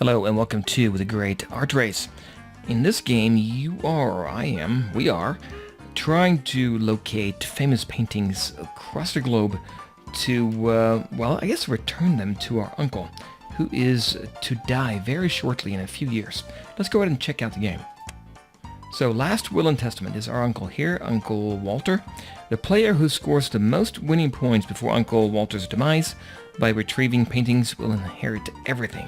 Hello and welcome to The Great Art Race. In this game, we are trying to locate famous paintings across the globe to, I guess return them to our uncle, who is to die very shortly in a few years. Let's go ahead and check out the game. So, Last Will and Testament is our uncle here, Uncle Walther. The player who scores the most winning points before Uncle Walter's demise by retrieving paintings will inherit everything.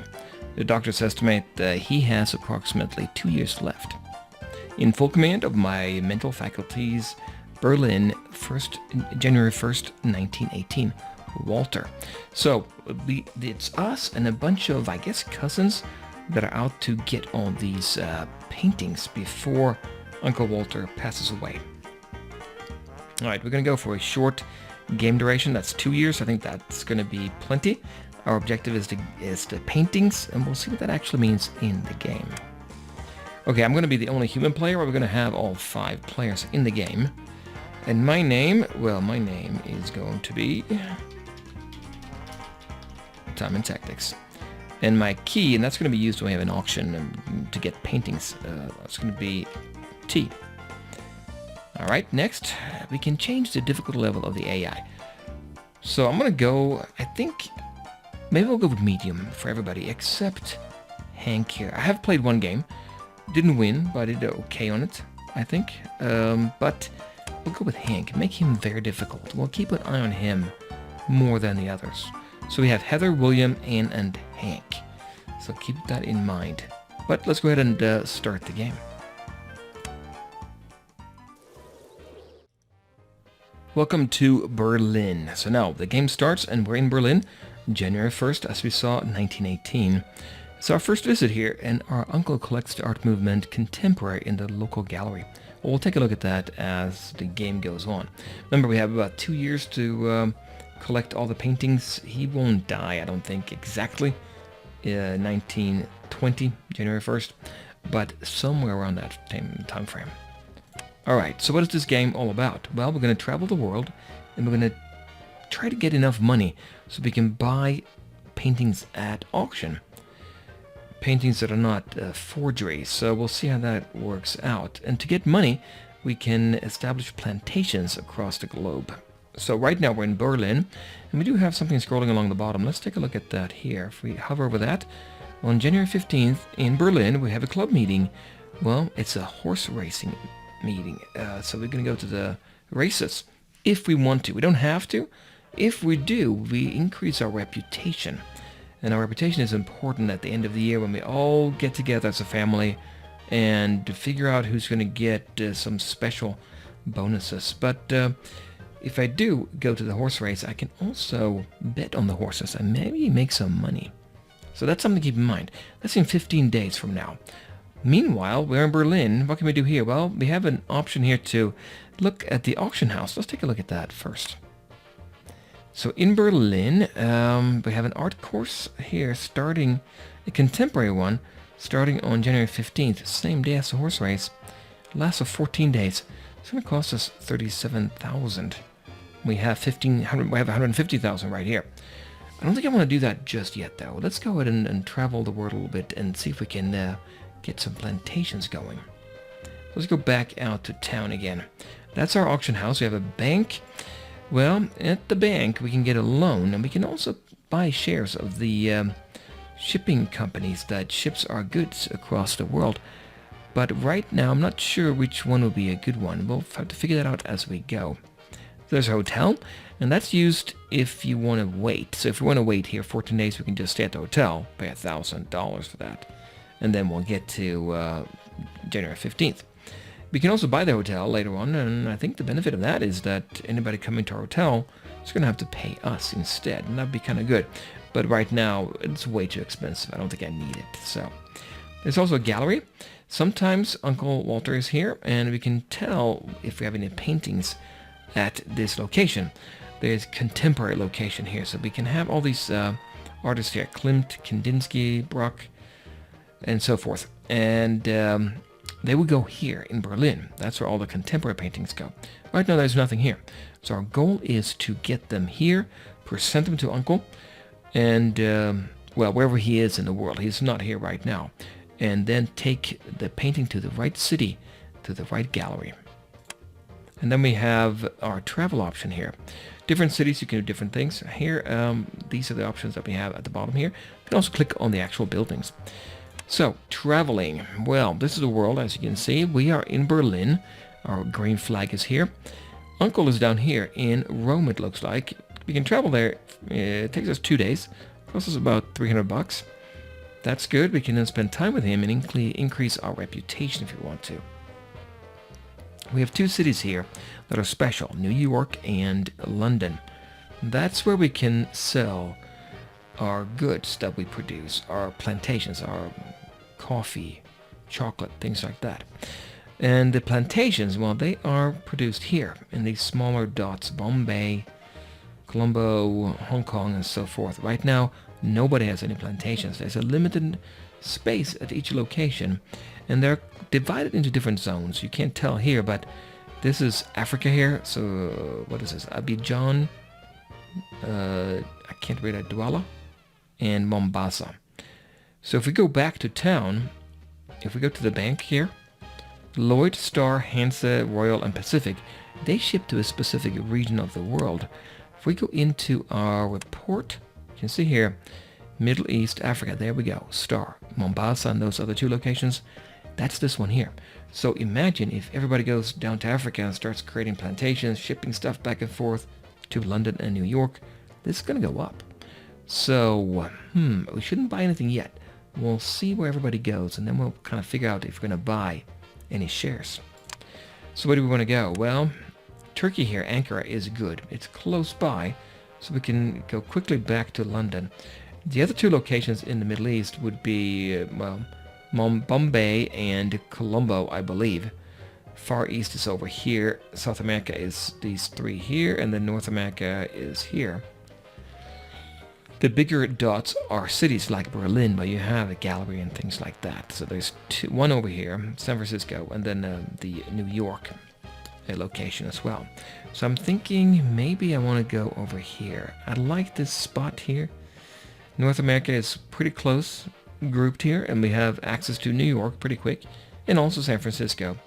The doctors estimate that he has approximately 2 years left. In full command of my mental faculties, Berlin, January 1st, 1918. Walther. So, it's us and a bunch of, I guess, cousins that are out to get all these paintings before Uncle Walther passes away. Alright, we're going to go for a short game duration. That's 2 years. I think that's going to be plenty. Our objective is the paintings, and we'll see what that actually means in the game. Okay, I'm going to be the only human player, but we're going to have all 5 players in the game. And my name is going to be Time and Tactics. And my key, and that's going to be used when we have an auction to get paintings, it's going to be T. Alright, next, we can change the difficulty level of the AI. So I'm going to go, I think, maybe we'll go with medium for everybody, except Hank here. I have played one game, didn't win, but I did okay on it, I think. But we'll go with Hank, make him very difficult. We'll keep an eye on him more than the others. So we have Heather, William, Anne, and Hank. So keep that in mind. But let's go ahead and start the game. Welcome to Berlin. So now the game starts and we're in Berlin, January 1st, as we saw, 1918. It's our first visit here, and our uncle collects the art movement contemporary in the local gallery. Well, we'll take a look at that as the game goes on. Remember, we have about 2 years to collect all the paintings. He won't die, I don't think, exactly 1920, January 1st, but somewhere around that time frame. Alright, so what is this game all about? Well, we're going to travel the world, and we're going to try to get enough money so we can buy paintings at auction. Paintings that are not forgeries, so we'll see how that works out. And to get money, we can establish plantations across the globe. So right now we're in Berlin, and we do have something scrolling along the bottom. Let's take a look at that here. If we hover over that, on January 15th in Berlin, we have a club meeting. Well, it's a horse racing meeting, so we're going to go to the races if we want to. We don't have to. If we do, we increase our reputation. And our reputation is important at the end of the year when we all get together as a family and figure out who's going to get some special bonuses. But if I do go to the horse race, I can also bet on the horses and maybe make some money. So that's something to keep in mind. That's in 15 days from now. Meanwhile, we're in Berlin. What can we do here? Well, we have an option here to look at the auction house. Let's take a look at that first. So in Berlin, we have an art course here starting, a contemporary one, starting on January 15th, same day as the horse race. Lasts for 14 days. It's going to cost us 37,000. We have 150,000 right here. I don't think I want to do that just yet, though. Let's go ahead and travel the world a little bit and see if we can get some plantations going. Let's go back out to town again. That's our auction house. We have a bank. Well, at the bank we can get a loan, and we can also buy shares of the shipping companies that ships our goods across the world. But right now I'm not sure which one will be a good one. We'll have to figure that out as we go. There's a hotel, and that's used if you want to wait. So if we want to wait here 14 days, we can just stay at the hotel, pay $1,000 for that, and then we'll get to January 15th. We can also buy the hotel later on, and I think the benefit of that is that anybody coming to our hotel is going to have to pay us instead, and that'd be kind of good. But right now, it's way too expensive. I don't think I need it. So there's also a gallery. Sometimes Uncle Walter is here, and we can tell if we have any paintings at this location. There's contemporary location here, so we can have all these artists here, Klimt, Kandinsky, Bruck, and so forth. And they will go here in Berlin. That's where all the contemporary paintings go. Right now there's nothing here. So our goal is to get them here, present them to Uncle, and well, wherever he is in the world. He's not here right now. And then take the painting to the right city, to the right gallery. And then we have our travel option here. Different cities, you can do different things. Here, these are the options that we have at the bottom here. You can also click on the actual buildings. So, traveling. Well, this is the world, as you can see. We are in Berlin. Our green flag is here. Uncle is down here in Rome, it looks like. We can travel there. It takes us 2 days. Costs us about $300. That's good. We can then spend time with him and increase our reputation if we want to. We have 2 cities here that are special, New York and London. That's where we can sell our goods that we produce, our plantations, our coffee, chocolate, things like that. And the plantations, well, they are produced here in these smaller dots, Bombay, Colombo, Hong Kong, and so forth. Right now, nobody has any plantations. There's a limited space at each location, and they're divided into different zones. You can't tell here, but this is Africa here. So what is this? Abidjan, I can't read it, Douala, and Mombasa. So if we go back to town, if we go to the bank here, Lloyd, Star, Hansa, Royal, and Pacific, they ship to a specific region of the world. If we go into our report, you can see here, Middle East, Africa, there we go, Star, Mombasa, and those other 2 locations, that's this one here. So imagine if everybody goes down to Africa and starts creating plantations, shipping stuff back and forth to London and New York, this is going to go up. So, we shouldn't buy anything yet. We'll see where everybody goes, and then we'll kind of figure out if we're going to buy any shares. So where do we want to go? Well, Turkey here, Ankara, is good. It's close by, so we can go quickly back to London. The other 2 locations in the Middle East would be, well, Bombay and Colombo, I believe. Far East is over here. South America is these 3 here, and then North America is here. The bigger dots are cities like Berlin, where you have a gallery and things like that. So there's 1 over here, San Francisco, and then the New York location as well. So I'm thinking maybe I want to go over here. I like this spot here. North America is pretty close grouped here, and we have access to New York pretty quick, and also San Francisco.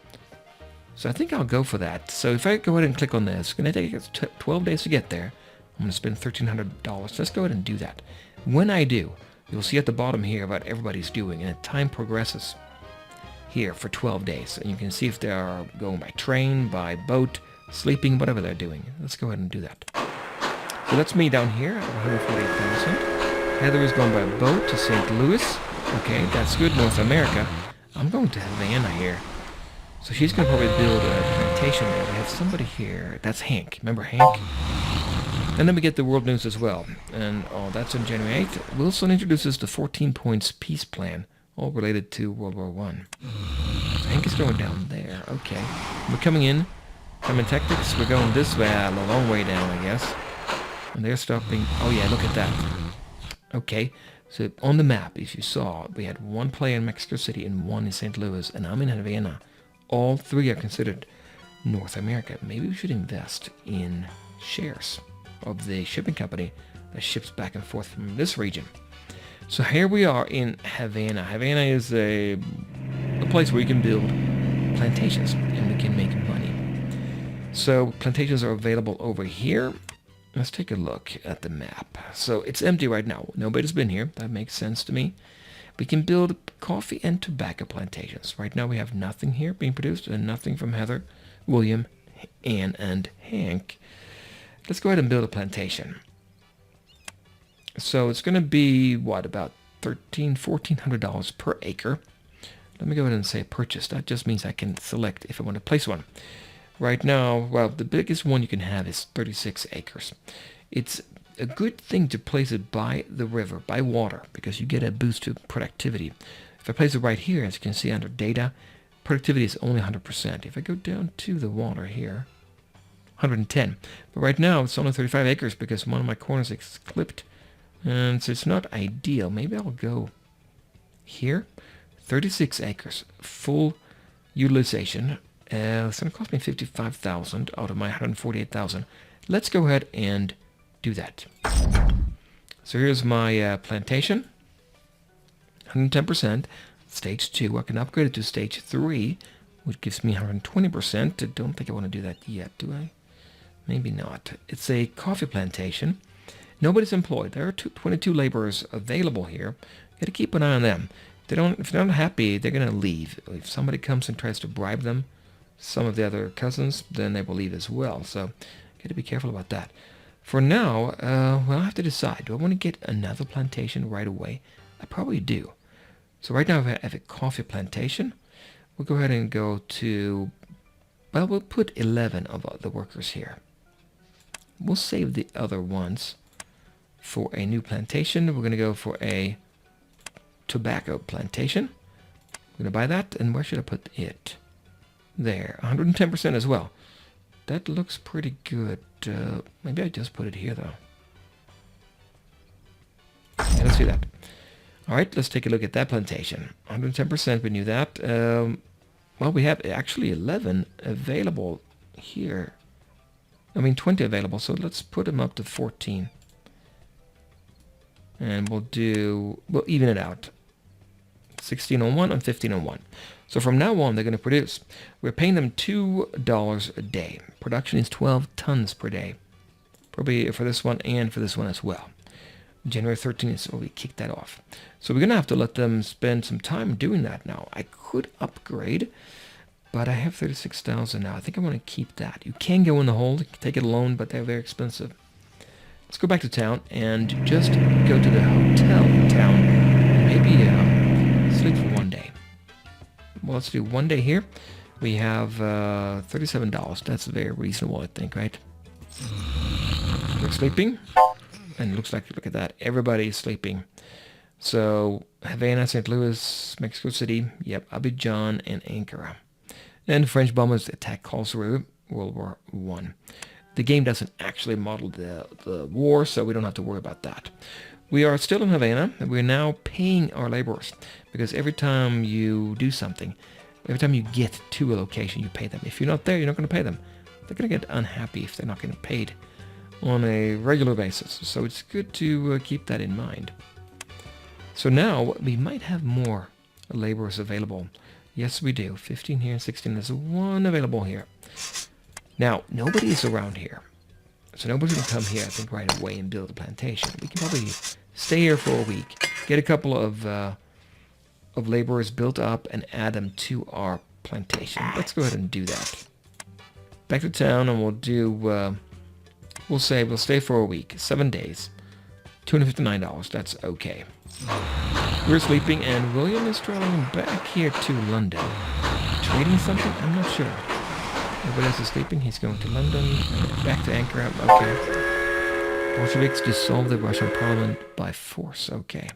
So I think I'll go for that. So if I go ahead and click on this, it's going to take us 12 days to get there. I'm going to spend $1,300. Let's go ahead and do that. When I do, you'll see at the bottom here what everybody's doing, and time progresses here for 12 days. And you can see if they are going by train, by boat, sleeping, whatever they're doing. Let's go ahead and do that. So that's me down here at 148,000. Heather is going by boat to St. Louis. Okay, that's good. North America. I'm going to Havana here. So she's going to probably build a plantation there. We have somebody here. That's Hank. Remember Hank? And then we get the world news as well. And that's on January 8th. Wilson introduces the 14 points peace plan, all related to World War I. So Hank is going down there. Okay. We're coming in. Common tactics. We're going this way, a long way down, I guess. And they're stopping. Oh yeah, look at that. Okay. So on the map, if you saw, we had 1 player in Mexico City and 1 in St. Louis, and I'm in Havana. All 3 are considered North America. Maybe we should invest in shares of the shipping company that ships back and forth from this region. So here we are in Havana. Havana is a place where you can build plantations and we can make money. So plantations are available over here. Let's take a look at the map. So it's empty right now. Nobody's been here. That makes sense to me. We can build coffee and tobacco plantations. Right now we have nothing here being produced and nothing from Heather, William, Anne, and Hank. Let's go ahead and build a plantation. So it's going to be, what, about $1,400 per acre. Let me go ahead and say purchase. That just means I can select if I want to place one. Right now, well, the biggest one you can have is 36 acres. It's a good thing to place it by the river, by water, because you get a boost to productivity. If I place it right here, as you can see under data, productivity is only 100%. If I go down to the water here, 110. But right now, it's only 35 acres because one of my corners is clipped. And so it's not ideal. Maybe I'll go here. 36 acres. Full utilization. It's going to cost me $55,000 out of my $148,000. Let's go ahead and do that. So here's my plantation. 110%. Stage 2, I can upgrade it to stage 3, which gives me 120%. I don't think I want to do that yet, do I? Maybe not. It's a coffee plantation. Nobody's employed. There are 22 laborers available here. You got to keep an eye on them. If they're not happy, they're going to leave. If somebody comes and tries to bribe them, some of the other cousins, then they will leave as well. So, got to be careful about that. For now, well, I have to decide. Do I want to get another plantation right away? I probably do. So right now I have a coffee plantation. We'll go ahead and go to, well, we'll put 11 of the workers here. We'll save the other ones for a new plantation. We're going to go for a tobacco plantation. I'm going to buy that, and where should I put it? There, 110% as well. That looks pretty good. Maybe I just put it here, though. Yeah, let's do that. All right, let's take a look at that plantation. 110%, we knew that. Well, we have actually 11 available here. I mean, 20 available, so let's put them up to 14. And we'll even it out. 16 on one and 15 on one. So from now on, they're going to produce. We're paying them $2 a day. Production is 12 tons per day. Probably for this one and for this one as well. January 13th is when we kick that off. So we're going to have to let them spend some time doing that now. I could upgrade, but I have 36,000 now. I think I want to keep that. You can go in the hold, take it alone, but they're very expensive. Let's go back to town and just go to the hotel in town and maybe sleep for one day. Well, let's do one day here. We have $37. That's very reasonable, I think, right? We're sleeping. And it looks like, look at that, everybody's sleeping. So, Havana, St. Louis, Mexico City, yep, Abidjan, and Ankara. And French bombers attack Karlsruhe, World War I. The game doesn't actually model the war, so we don't have to worry about that. We are still in Havana, and we're now paying our laborers. Because every time you do something, every time you get to a location, you pay them. If you're not there, you're not going to pay them. They're going to get unhappy if they're not getting paid on a regular basis. So it's good to keep that in mind. So now we might have more laborers available. Yes, we do. 15 here and 16. There's one available here. Now, nobody is around here. So nobody's going to come here, I think, right away and build a plantation. We can probably stay here for a week, get a couple of laborers built up, and add them to our plantation. Let's go ahead and do that. Back to town, and we'll do... we'll say we'll stay for a week, 7 days, $259. That's okay. We're sleeping, and William is traveling back here to London. Trading something? I'm not sure. Everybody else is sleeping. He's going to London, back to Ankara. Okay. Bolsheviks dissolve the Russian parliament by force. Okay.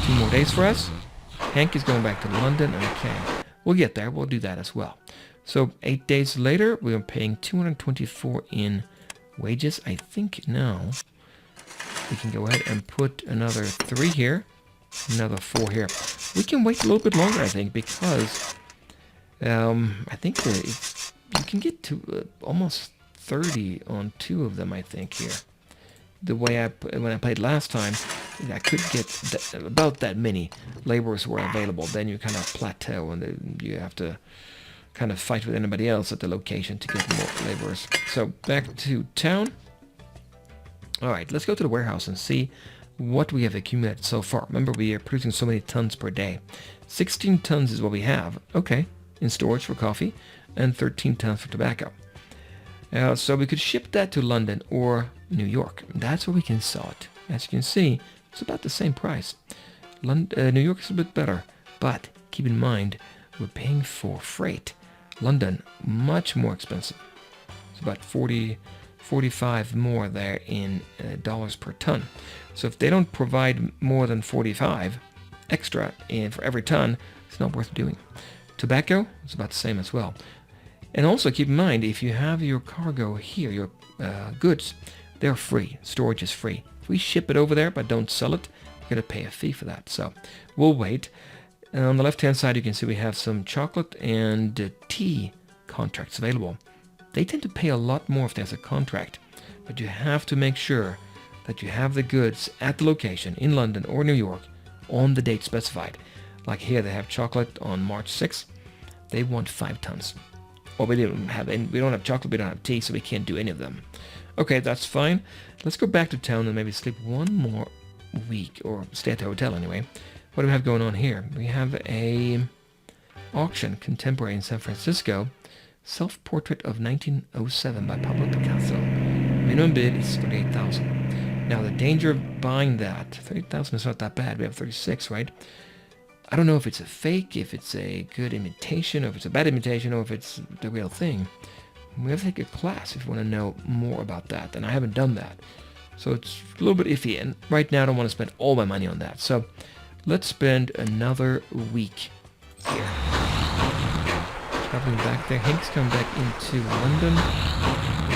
2 more days for us. Hank is going back to London. Okay. We'll get there. We'll do that as well. So 8 days later, we are paying $224 in wages. I think now we can go ahead and put another 3 here, another 4 here. We can wait a little bit longer, I think, because I think you can get to almost 30 on 2 of them, I think, here. The way when I played last time, I could get about that many laborers were available. Then you kind of plateau, and then you have to kind of fight with anybody else at the location to get more laborers. So back to town. All right, let's go to the warehouse and see what we have accumulated so far. Remember, we are producing so many tons per day. 16 tons is what we have, okay, in storage for coffee, and 13 tons for tobacco. So we could ship that to London or New York. That's where we can sell it. As you can see, it's about the same price. New York is a bit better, but keep in mind, we're paying for freight. London, much more expensive. It's about 45 more there in dollars per ton. So if they don't provide more than 45 extra for every ton, it's not worth doing. Tobacco is about the same as well. And also keep in mind, if you have your cargo here, your goods, they're free. Storage is free. If we ship it over there but don't sell it, we're going to pay a fee for that. So we'll wait. And on the left-hand side, you can see we have some chocolate and tea contracts available. They tend to pay a lot more if there's a contract, but you have to make sure that you have the goods at the location in London or New York on the date specified. Like here, they have chocolate on March 6th. They want 5 tons. Well, we don't have chocolate, we don't have tea, so we can't do any of them. Okay, that's fine. Let's go back to town and maybe sleep one more week, or stay at the hotel anyway. What do we have going on here? We have a auction, contemporary in San Francisco. Self-portrait of 1907 by Pablo Picasso. Minimum bid is $38,000. Now the danger of buying that, $30,000 is not that bad. We have 36, right? I don't know if it's a fake, if it's a good imitation, or if it's a bad imitation, or if it's the real thing. We have to take a class if you want to know more about that, and I haven't done that. So it's a little bit iffy, and right now I don't want to spend all my money on that. So let's spend another week here. Traveling back there. Hank's coming back into London.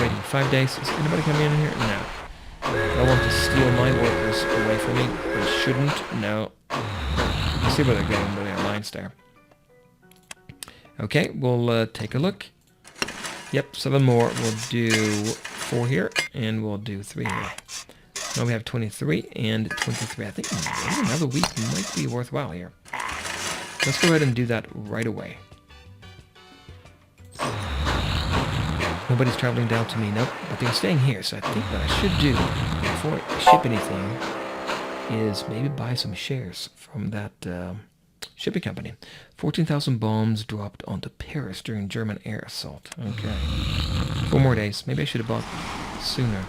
Waiting 5 days. Is anybody coming in here? No. I want to steal my workers away from me. They shouldn't. No. You see where they're going, but there are lines there. Okay, we'll take a look. Yep, 7 more. We'll do 4 here, and we'll do 3 here. Now we have 23 and 23. I think maybe another week might be worthwhile here. Let's go ahead and do that right away. Nobody's traveling down to me, nope, but they're staying here, so I think what I should do before I ship anything is maybe buy some shares from that shipping company. 14,000 bombs dropped onto Paris during German air assault. Okay. 4 more days. Maybe I should have bought sooner.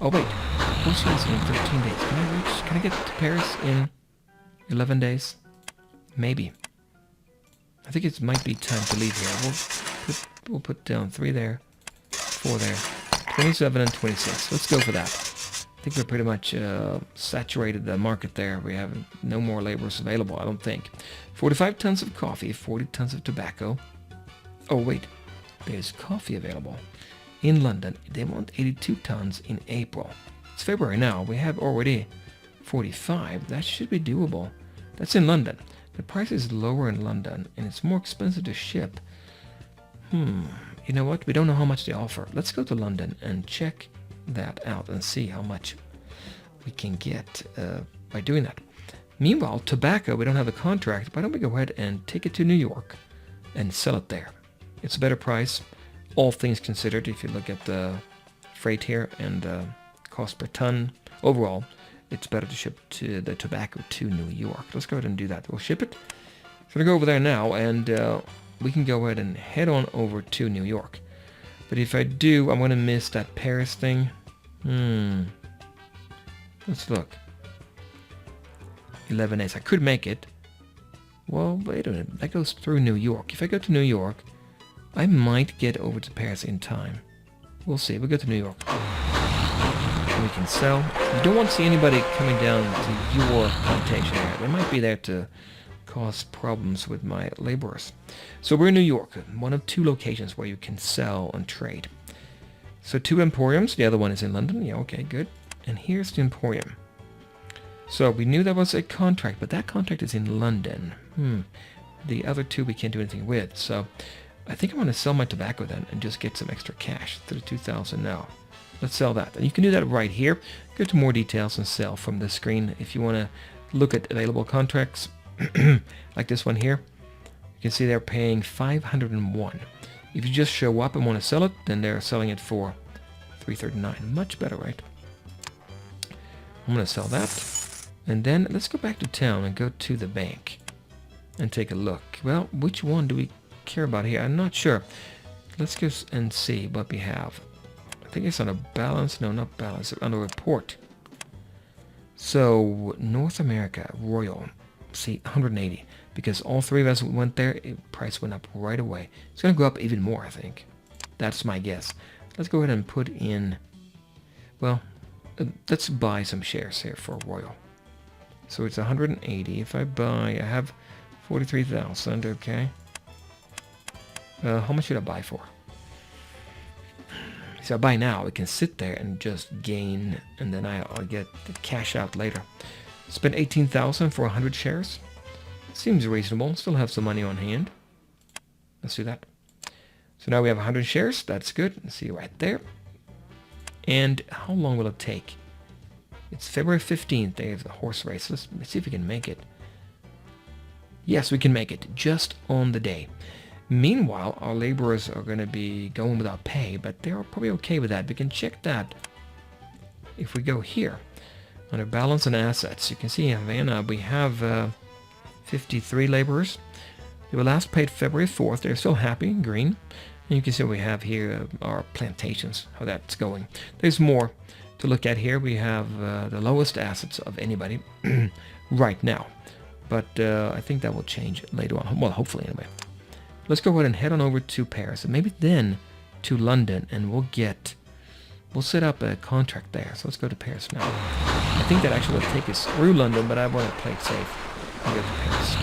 Oh, wait. Post race in 13 days. Can I get to Paris in 11 days? Maybe. I think it might be time to leave here. We'll put down 3 there. 4 there, 27 and 26. Let's go for that. I think we're pretty much saturated the market there. We have no more laborers available, I don't think. 45 tons of coffee, 40 tons of tobacco. Oh, wait. There's coffee available. In London, they want 82 tons in April. It's February now. We have already 45. That should be doable. That's in London. The price is lower in London, and it's more expensive to ship. You know what? We don't know how much they offer. Let's go to London and check that out and see how much we can get by doing that. Meanwhile, tobacco, we don't have a contract. Why don't we go ahead and take it to New York and sell it there? It's a better price, all things considered, if you look at the freight here and cost per ton. Overall, it's better to ship to the tobacco to New York. Let's go ahead and do that. We'll ship it. So I'm going to go over there now, and we can go ahead and head on over to New York. But if I do, I'm going to miss that Paris thing. Let's look. 11 days. I could make it. Well, wait a minute. That goes through New York. If I go to New York, I might get over to Paris in time. We'll see. We'll go to New York. And we can sell. You don't want to see anybody coming down to your plantation area. They might be there to cause problems with my laborers. So we're in New York, one of 2 locations where you can sell and trade. So 2 emporiums, the other one is in London. Yeah, okay, good. And here's the emporium. So we knew there was a contract, but that contract is in London. The other 2 we can't do anything with. So I think I'm going to sell my tobacco then and just get some extra cash. 32,000 now. Let's sell that. And you can do that right here. Go to more details and sell from the screen. If you want to look at available contracts, like this one here, you can see they're paying 501. If you just show up and want to sell it, then they're selling it for 339. Much better, right? I'm going to sell that. And then let's go back to town and go to the bank and take a look. Well, which one do we care about here? I'm not sure. Let's go and see what we have. I think it's on a balance. No, not balance. On a report. So, North America, Royal. See, 180. Because all 3 of us went there, price went up right away. It's going to go up even more, I think. That's my guess. Let's go ahead and put in... Well, let's buy some shares here for Royal. So it's 180. If I buy... I have 43,000, okay. How much should I buy for? So I buy now. It can sit there and just gain, and then I'll get the cash out later. Spend 18,000 for 100 shares. Seems reasonable. Still have some money on hand. Let's do that. So now we have 100 shares. That's good. See right there. And how long will it take? It's February 15th. They have the horse race. Let's see if we can make it. Yes, we can make it just on the day. Meanwhile, our laborers are going to be going without pay, but they're probably okay with that. We can check that if we go here. Under balance and assets, you can see in Vienna we have 53 laborers. They were last paid February 4th. They're still happy, green. And you can see what we have here, our plantations, how that's going. There's more to look at here. We have the lowest assets of anybody right now. But I think that will change later on. Well, hopefully anyway. Let's go ahead and head on over to Paris and maybe then to London, and we'll set up a contract there. So let's go to Paris now. I think that actually will take us through London, but I want to play it safe and go to Paris.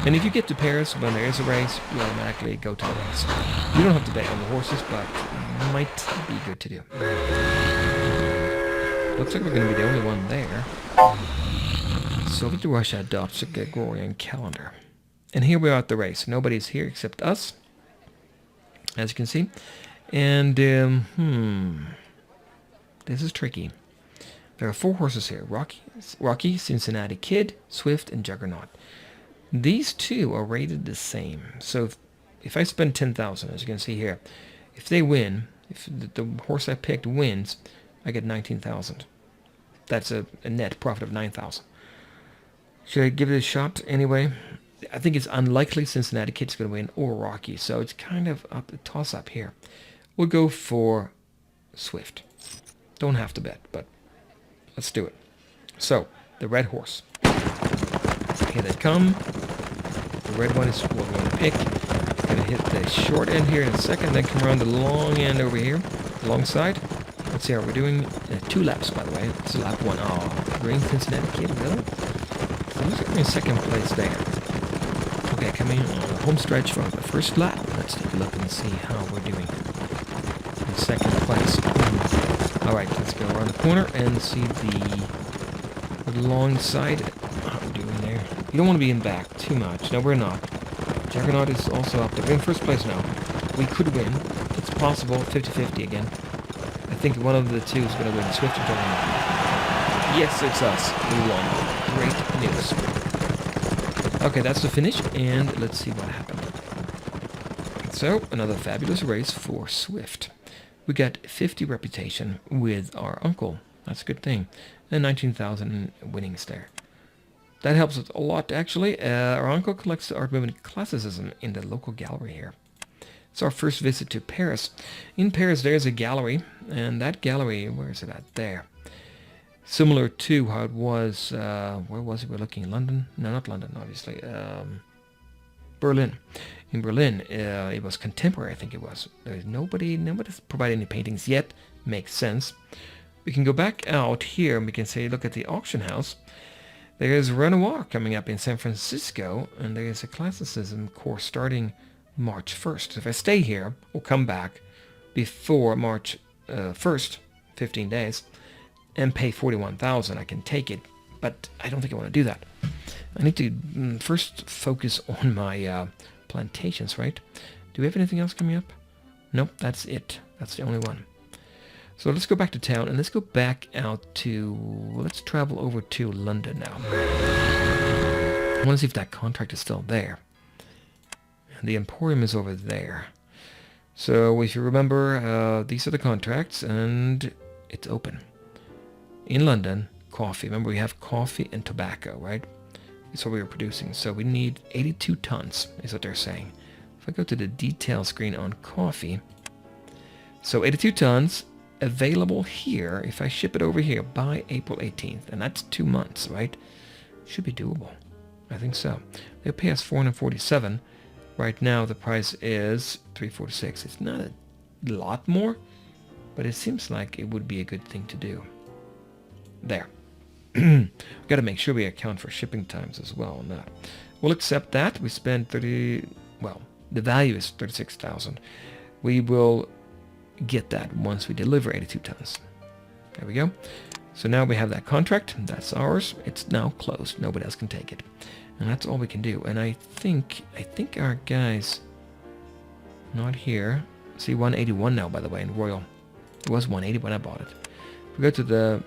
And if you get to Paris when there is a race, you automatically go to the race. You don't have to bet on the horses, but it might be good to do. Looks like we're going to be the only one there. Soviet Russia adopts a Gregorian calendar. And here we are at the race. Nobody's here except us, as you can see. And, this is tricky. There are 4 horses here. Rocky, Cincinnati Kid, Swift, and Juggernaut. These 2 are rated the same. So if I spend 10,000, as you can see here, if they win, if the horse I picked wins, I get 19,000. That's a net profit of 9,000. Should I give it a shot anyway? I think it's unlikely Cincinnati Kid's going to win or Rocky, so it's kind of a toss-up here. We'll go for Swift. Don't have to bet, but let's do it. So, the red horse. Here they come. The red one is what we're going to pick. Going to hit the short end here in a second, then come around the long end over here, the long side. Let's see how we're doing. 2 laps, by the way. This is lap 1. Oh, green Cincinnati Kid, really? So looks like we're in second place there. Okay, coming on the home stretch from the first lap. Let's take a look and see how we're doing. In second place. Alright, let's go around the corner and see the long side. How we're doing there. You don't want to be in back too much. No, we're not. Juggernaut is also up there. We're in first place now. We could win. It's possible. 50-50 again. I think one of the 2 is going to win. Swift or Juggernaut. Yes, it's us. We won. Great news. Okay, that's the finish, and let's see what happened. So, another fabulous race for Swift. We got 50 reputation with our uncle. That's a good thing. And 19,000 winnings there. That helps us a lot, actually. Our uncle collects the art movement classicism in the local gallery here. It's our first visit to Paris. In Paris, there's a gallery, and that gallery, where is it at? There. Similar to how it was, where was it? We're looking in London? No, not London, obviously. Berlin. In Berlin, it was contemporary, I think it was. There's nobody's provided any paintings yet. Makes sense. We can go back out here and we can say, look at the auction house. There's Renoir coming up in San Francisco, and there's a classicism course starting March 1st. If I stay here, we'll come back before March 1st, 15 days, and pay 41,000. I can take it, but I don't think I want to do that. I need to first focus on my plantations, right? Do we have anything else coming up? Nope, that's it. That's the only one. So let's go back to town, and let's go back out to... Let's travel over to London now. I want to see if that contract is still there. The Emporium is over there. So if you remember, these are the contracts, and it's open. In London, coffee. Remember, we have coffee and tobacco, right? That's what we were producing. So we need 82 tons, is what they're saying. If I go to the detail screen on coffee, so 82 tons available here, if I ship it over here by April 18th, and that's 2 months, right? Should be doable. I think so. They'll pay us $447. Right now, the price is $346. It's not a lot more, but it seems like it would be a good thing to do. There. We've got to make sure we account for shipping times as well on that. We'll accept that. We spend the value is 36,000. We will get that once we deliver 82 tons. There we go. So now we have that contract. That's ours. It's now closed. Nobody else can take it. And that's all we can do. And I think our guys not here. See, 181 now, by the way, in Royal. It was 180 when I bought it. If we go to the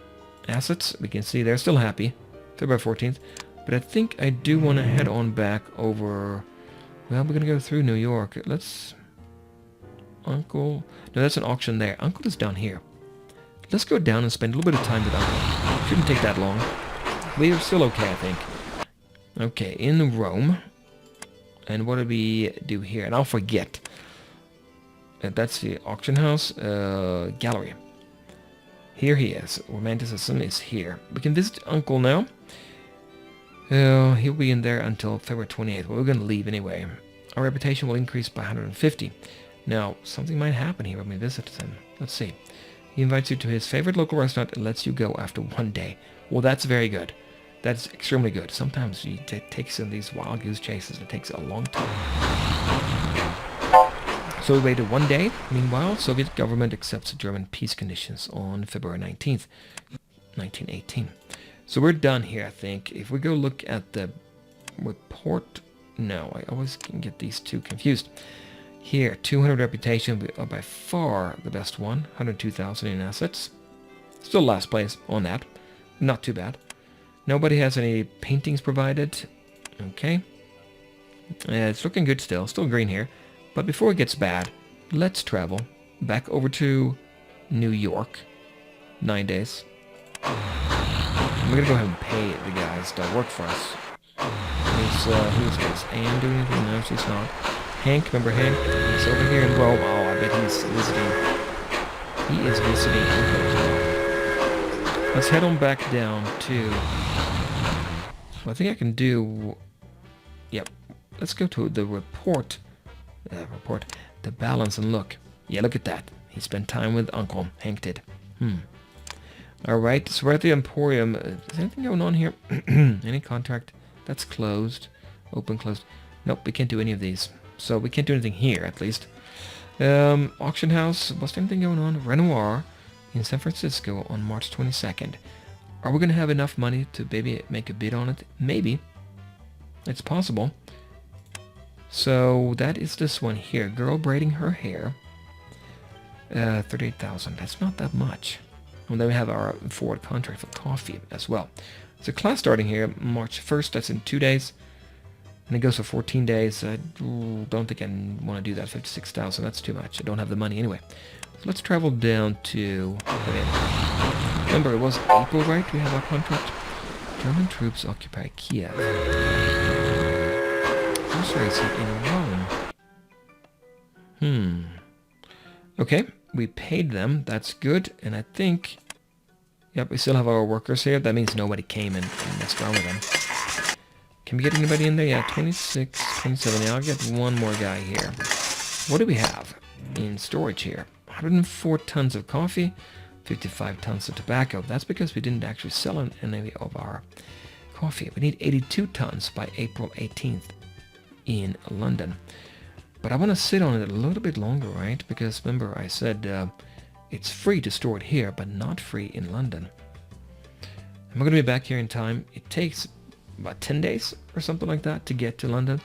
assets, we can see they're still happy. February 14th. But I think I do want to head on back over... Well, we're going to go through New York. Let's... Uncle... No, that's an auction there. Uncle is down here. Let's go down and spend a little bit of time with Uncle. Shouldn't take that long. We're still okay, I think. Okay, in Rome. And what do we do here? And I'll forget. That's the auction house. Gallery. Here he is. Romanticism is here. We can visit Uncle now. He'll be in there until February 28th. Well, we're going to leave anyway. Our reputation will increase by 150. Now, something might happen here when we visit him. Let's see. He invites you to his favorite local restaurant and lets you go after 1 day. Well, that's very good. That's extremely good. Sometimes he takes in these wild goose chases. It takes a long time. So we waited 1 day. Meanwhile, Soviet government accepts German peace conditions on February 19th, 1918. So we're done here, I think. If we go look at the report... No, I always can get these two confused. Here, 200 reputation, by far the best one. 102,000 in assets. Still last place on that. Not too bad. Nobody has any paintings provided. Okay. It's looking good still. Still green here. But before it gets bad, let's travel back over to New York. 9 days. We're going to go ahead and pay the guys that work for us. Who's this? Anne doing anything? No, she's not. Hank, remember Hank? He's over here in Rome. Oh, I bet he's visiting. He is visiting Uncle as well. Let's head on back down to... Well, I think I can do... Yep. Let's go to the report. The balance and look. Yeah, look at that. He spent time with Uncle. Hank did. Alright, so we're at the Emporium. Is anything going on here? Any contract? That's closed. Open, closed. Nope, we can't do any of these. So we can't do anything here, at least. Auction house. Was there anything going on? Renoir in San Francisco on March 22nd. Are we going to have enough money to maybe make a bid on it? Maybe. It's possible. So that is this one here. Girl braiding her hair. 38,000. That's not that much. And then we have our forward contract for coffee as well. So class starting here March 1st. That's in 2 days. And it goes for 14 days. I don't think I want to do that. 56,000. That's too much. I don't have the money anyway. So let's travel down to... Remember, it was April, right? We have our contract. German troops occupy Kiev. Horse racing in Rome. Okay, we paid them. That's good. And I think... Yep, we still have our workers here. That means nobody came and messed around with them. Can we get anybody in there? Yeah, 26, 27. Yeah, I'll get one more guy here. What do we have in storage here? 104 tons of coffee, 55 tons of tobacco. That's because we didn't actually sell any of our coffee. We need 82 tons by April 18th in London. But I want to sit on it a little bit longer, right? Because remember I said it's free to store it here, but not free in London. And we're going to be back here in time. It takes about 10 days or something like that to get to London.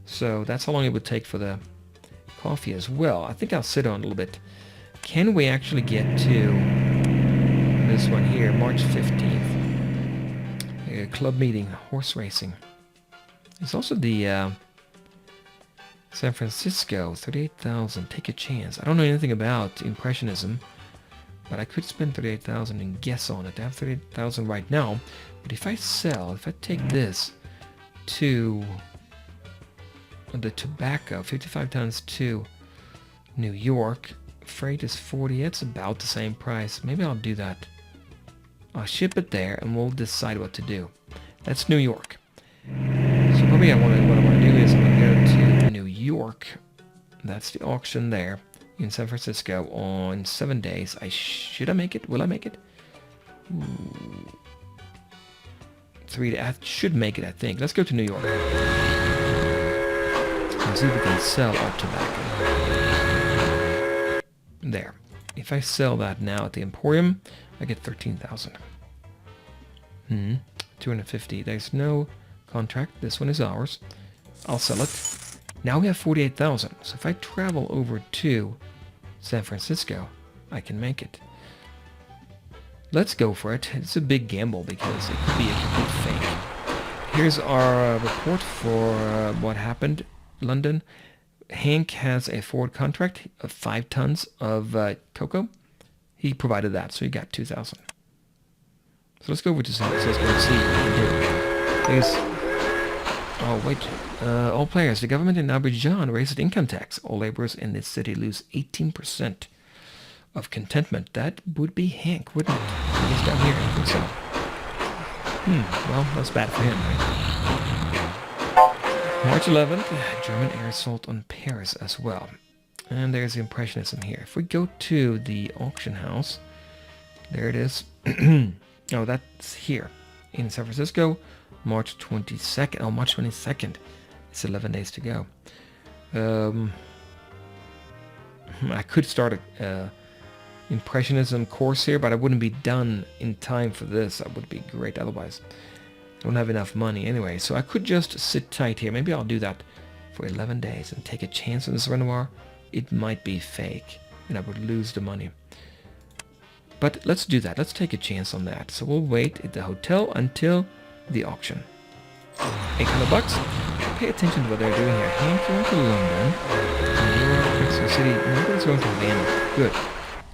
So that's how long it would take for the coffee as well. I think I'll sit on a little bit. Can we actually get to this one here, March 15th? A club meeting, horse racing. It's also the San Francisco, 38,000. Take a chance. I don't know anything about Impressionism, but I could spend 38,000 and guess on it. I have 38,000 right now, but if I take this to the tobacco, 55 tons to New York, freight is 40. It's about the same price. Maybe I'll do that. I'll ship it there, and we'll decide what to do. That's New York. So probably what I want to do is I'm going to go to New York. That's the auction there in San Francisco on 7 days. Should I make it? Will I make it? 3 days. I should make it, I think. Let's go to New York. And see if we can sell our tobacco. There. If I sell that now at the Emporium, I get 13,000. 250. There's no contract. This one is ours. I'll sell it. Now we have 48,000. So if I travel over to San Francisco, I can make it. Let's go for it. It's a big gamble because it could be a complete fake. here's our report for what happened. London. Hank has a forward contract of 5 tons of cocoa. He provided that, so he got 2,000. So let's go over to San Francisco and see what we can do. There's... Oh, wait. All players. The government in Abidjan raises income tax. All laborers in this city lose 18% of contentment. That would be Hank, wouldn't it? He's down here. I think so. Well, that's bad for him, right? March 11th, German air assault on Paris as well. And there's the Impressionism here. If we go to the auction house, there it is. Oh, that's here in San Francisco, March 22nd. Oh, March 22nd. It's 11 days to go. I could start a Impressionism course here, but I wouldn't be done in time for this. That would be great otherwise. I don't have enough money anyway, so I could just sit tight here. Maybe I'll do that for 11 days and take a chance on this Renoir. It might be fake, and I would lose the money. But let's do that. Let's take a chance on that. So we'll wait at the hotel until the auction. 800 bucks. Pay attention to what they're doing here. Hank, you're going to London. And you're Mexico City. Nobody's going to Vienna. Good.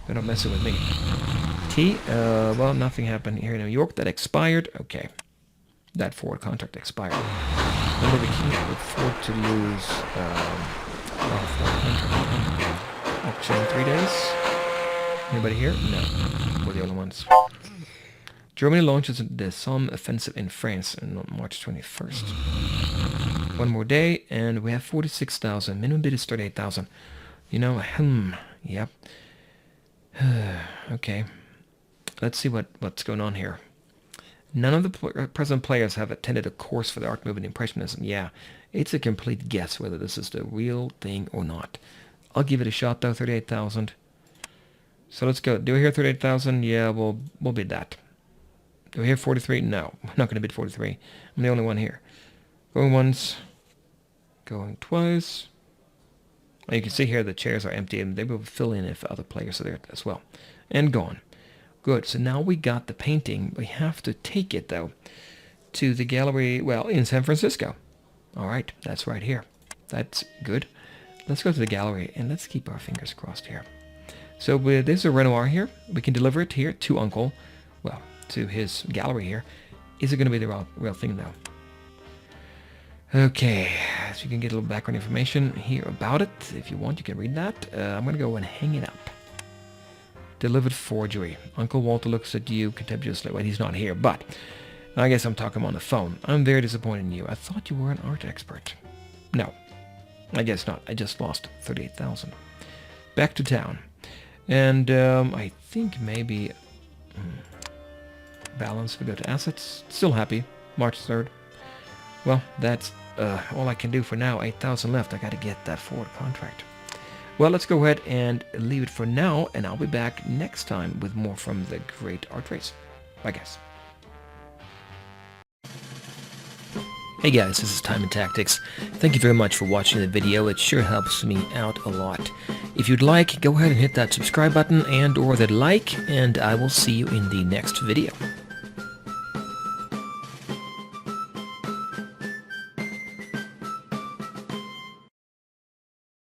They're not messing with me. T, well, nothing happened here in New York. That expired. Okay. That forward contract expired. Remember, we can't afford to lose our forward contract. Auction in 3 days. Anybody here? No. We're the only ones. Germany launches the Somme offensive in France on March 21st. One more day, and we have 46,000. Minimum bid is 38,000. You know, yep. Okay. Let's see what's going on here. None of the present players have attended a course for the art movement Impressionism. Yeah, it's a complete guess whether this is the real thing or not. I'll give it a shot, though. 38,000. So let's go. Do we hear 38,000? Yeah, we'll bid that. Do we hear 43? No, we're not going to bid 43. I'm the only one here. Going once. Going twice. You can see here the chairs are empty, and they will fill in if other players are there as well. And gone. Good. So now we got the painting. We have to take it, though, to the gallery, well, in San Francisco. All right. That's right here. That's good. Let's go to the gallery, and let's keep our fingers crossed here. So there's a Renoir here. We can deliver it here to Uncle. Well, to his gallery here. Is it going to be the real thing, though? Okay, so you can get a little background information here about it. If you want, you can read that. I'm going to go and hang it up. Delivered forgery. Uncle Walter looks at you contemptuously. Well, he's not here, but I guess I'm talking on the phone. I'm very disappointed in you. I thought you were an art expert. No, I guess not. I just lost 38,000. Back to town. And I think maybe balance. We go to assets. Still happy. March 3rd. Well, that's all I can do for now. 8,000 left. I got to get that forward contract. Well, let's go ahead and leave it for now, and I'll be back next time with more from the Great Art Race. Bye, guys. Hey guys, this is Time and Tactics. Thank you very much for watching the video. It sure helps me out a lot. If you'd like, go ahead and hit that subscribe button and or that like, and I will see you in the next video.